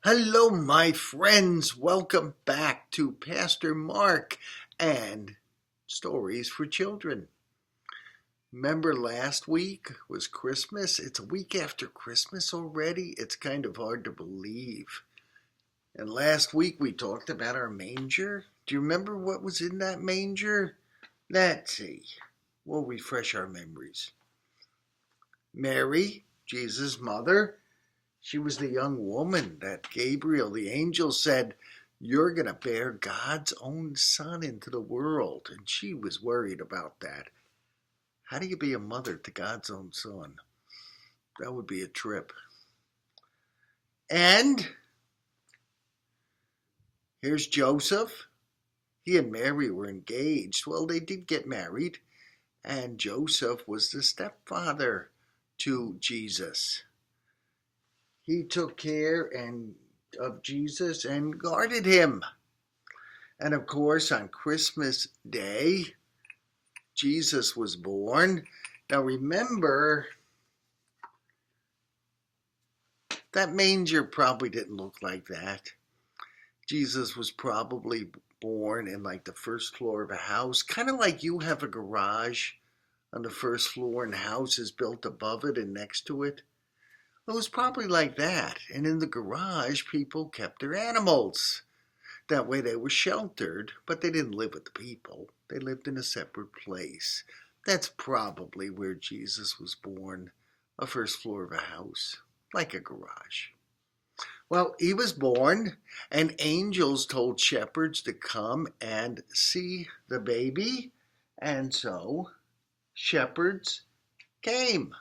Hello, my friends. Welcome back to Pastor Mark and Stories for Children. Remember last week was Christmas? It's a week after Christmas already. It's kind of hard to believe. And last week we talked about our manger. Do you remember what was in that manger? Let's see. We'll refresh our memories. Mary, Jesus' mother. She was the young woman that Gabriel, the angel, said, "You're going to bear God's own son into the world." And she was worried about that. How do you be a mother to God's own son? That would be a trip. And here's Joseph. He and Mary were engaged. Well, they did get married. And Joseph was the stepfather to Jesus. He took care of Jesus and guarded him. And of course, on Christmas Day, Jesus was born. Now remember, that manger probably didn't look like that. Jesus was probably born in like the first floor of a house, kind of like you have a garage on the first floor and the house is built above it and next to it. It was probably like that, and in the garage, people kept their animals. That way they were sheltered, but they didn't live with the people. They lived in a separate place. That's probably where Jesus was born, a first floor of a house, like a garage. Well, he was born, and angels told shepherds to come and see the baby, and so shepherds came.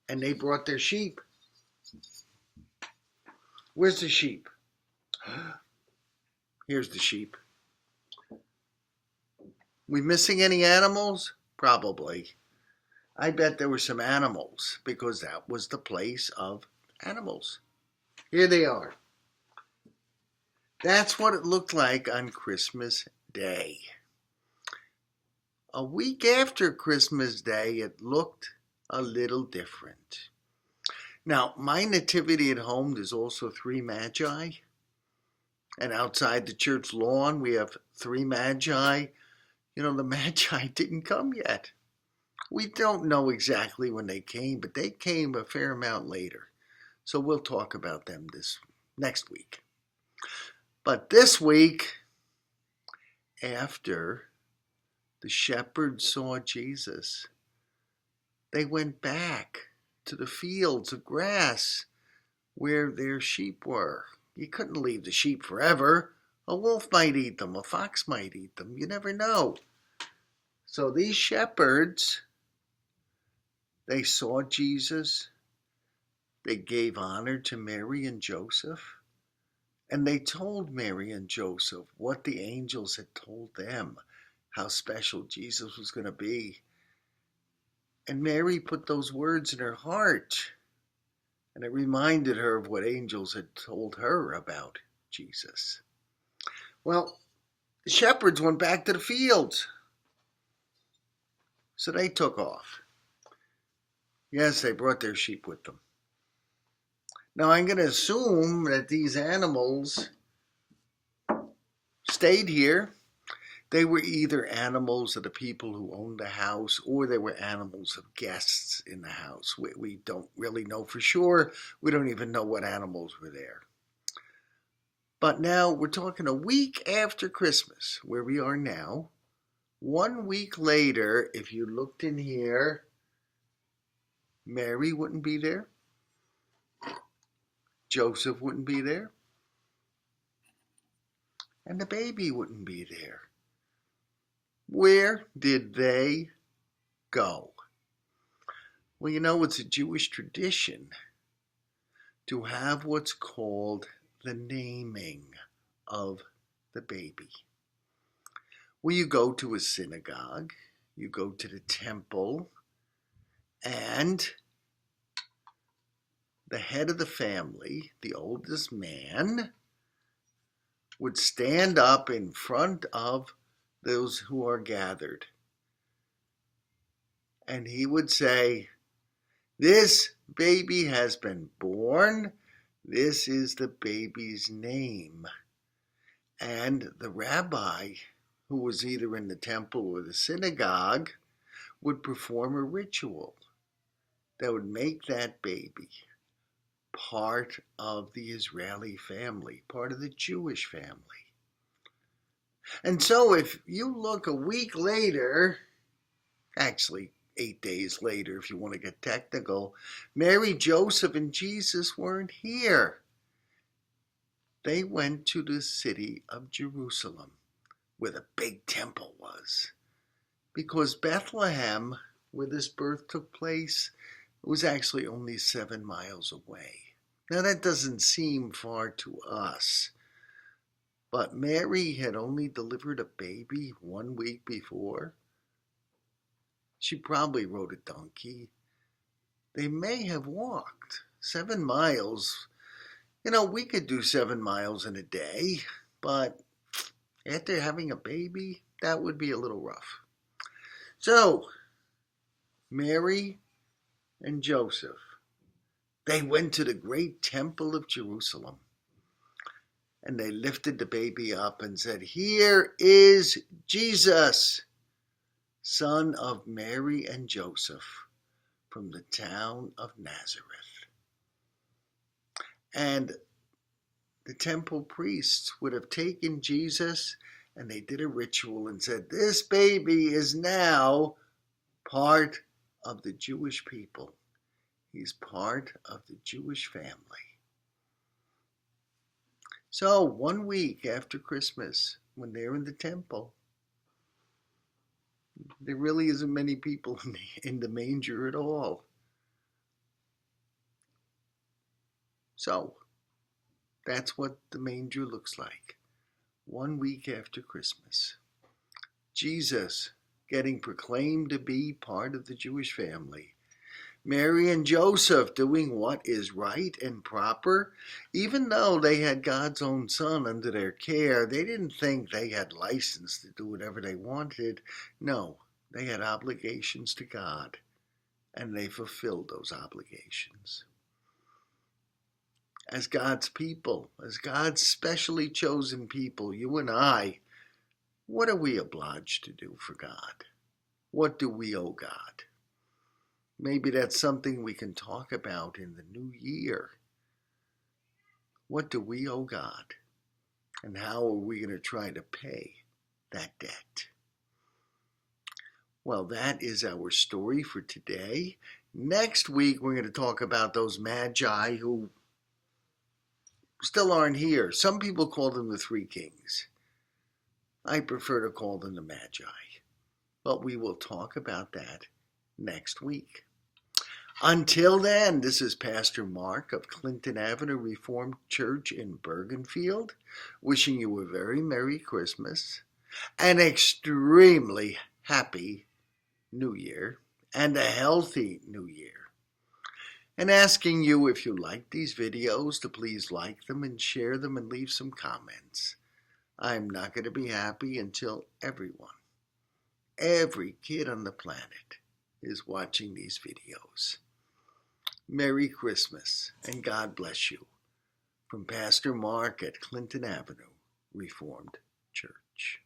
And they brought their sheep. Where's the sheep? Here's the sheep. We missing any animals? Probably. I bet there were some animals because that was the place of animals. Here they are. That's what it looked like on Christmas Day. A week after Christmas Day, it looked a little different. Now, my nativity at home, there's also 3 magi. And outside the church lawn, we have 3 magi. You know, the magi didn't come yet. We don't know exactly when they came, but they came a fair amount later. So we'll talk about them this next week. But this week, after the shepherds saw Jesus, they went back to the fields of grass where their sheep were. You couldn't leave the sheep forever. A wolf might eat them. A fox might eat them. You never know. So these shepherds, they saw Jesus. They gave honor to Mary and Joseph. And they told Mary and Joseph what the angels had told them, how special Jesus was going to be. And Mary put those words in her heart, and it reminded her of what angels had told her about Jesus. Well, the shepherds went back to the fields, so they took off. Yes, they brought their sheep with them. Now, I'm going to assume that these animals stayed here. They were either animals of the people who owned the house, or they were animals of guests in the house. We don't really know for sure. We don't even know what animals were there. But now we're talking a week after Christmas, where we are now. 1 week later, if you looked in here, Mary wouldn't be there. Joseph wouldn't be there. And the baby wouldn't be there. Where did they go? Well, you know, it's a Jewish tradition to have what's called the naming of the baby. Well, you go to a synagogue, you go to the temple, and the head of the family, the oldest man, would stand up in front of those who are gathered. And he would say, "This baby has been born. This is the baby's name." And the rabbi, who was either in the temple or the synagogue, would perform a ritual that would make that baby part of the Israeli family, part of the Jewish family. And so if you look a week later, actually 8 days later if you want to get technical, Mary, Joseph, and Jesus weren't here. They went to the city of Jerusalem, where the big temple was, because Bethlehem, where this birth took place, was actually only 7 miles away. Now that doesn't seem far to us, but Mary had only delivered a baby 1 week before. She probably rode a donkey. They may have walked 7 miles. You know, we could do 7 miles in a day, but after having a baby, that would be a little rough. So, Mary and Joseph, they went to the great temple of Jerusalem, and they lifted the baby up and said, "Here is Jesus, son of Mary and Joseph, from the town of Nazareth." And the temple priests would have taken Jesus, and they did a ritual and said, "This baby is now part of the Jewish people. He's part of the Jewish family." So 1 week after Christmas, when they're in the temple, there really isn't many people in the manger at all. So that's what the manger looks like 1 week after Christmas. Jesus getting proclaimed to be part of the Jewish family. Mary and Joseph doing what is right and proper. Even though they had God's own son under their care, they didn't think they had license to do whatever they wanted. No, they had obligations to God, and they fulfilled those obligations. As God's people, as God's specially chosen people, you and I, what are we obliged to do for God? What do we owe God? Maybe that's something we can talk about in the new year. What do we owe God? And how are we going to try to pay that debt? Well, that is our story for today. Next week, we're going to talk about those magi who still aren't here. Some people call them the three kings. I prefer to call them the magi. But we will talk about that next week. Until then, this is Pastor Mark of Clinton Avenue Reformed Church in Bergenfield, wishing you a very Merry Christmas, an extremely happy New Year, and a healthy New Year. And asking you, if you like these videos, to please like them and share them and leave some comments. I'm not going to be happy until everyone, every kid on the planet, is watching these videos. Merry Christmas, and God bless you. From Pastor Mark at Clinton Avenue Reformed Church.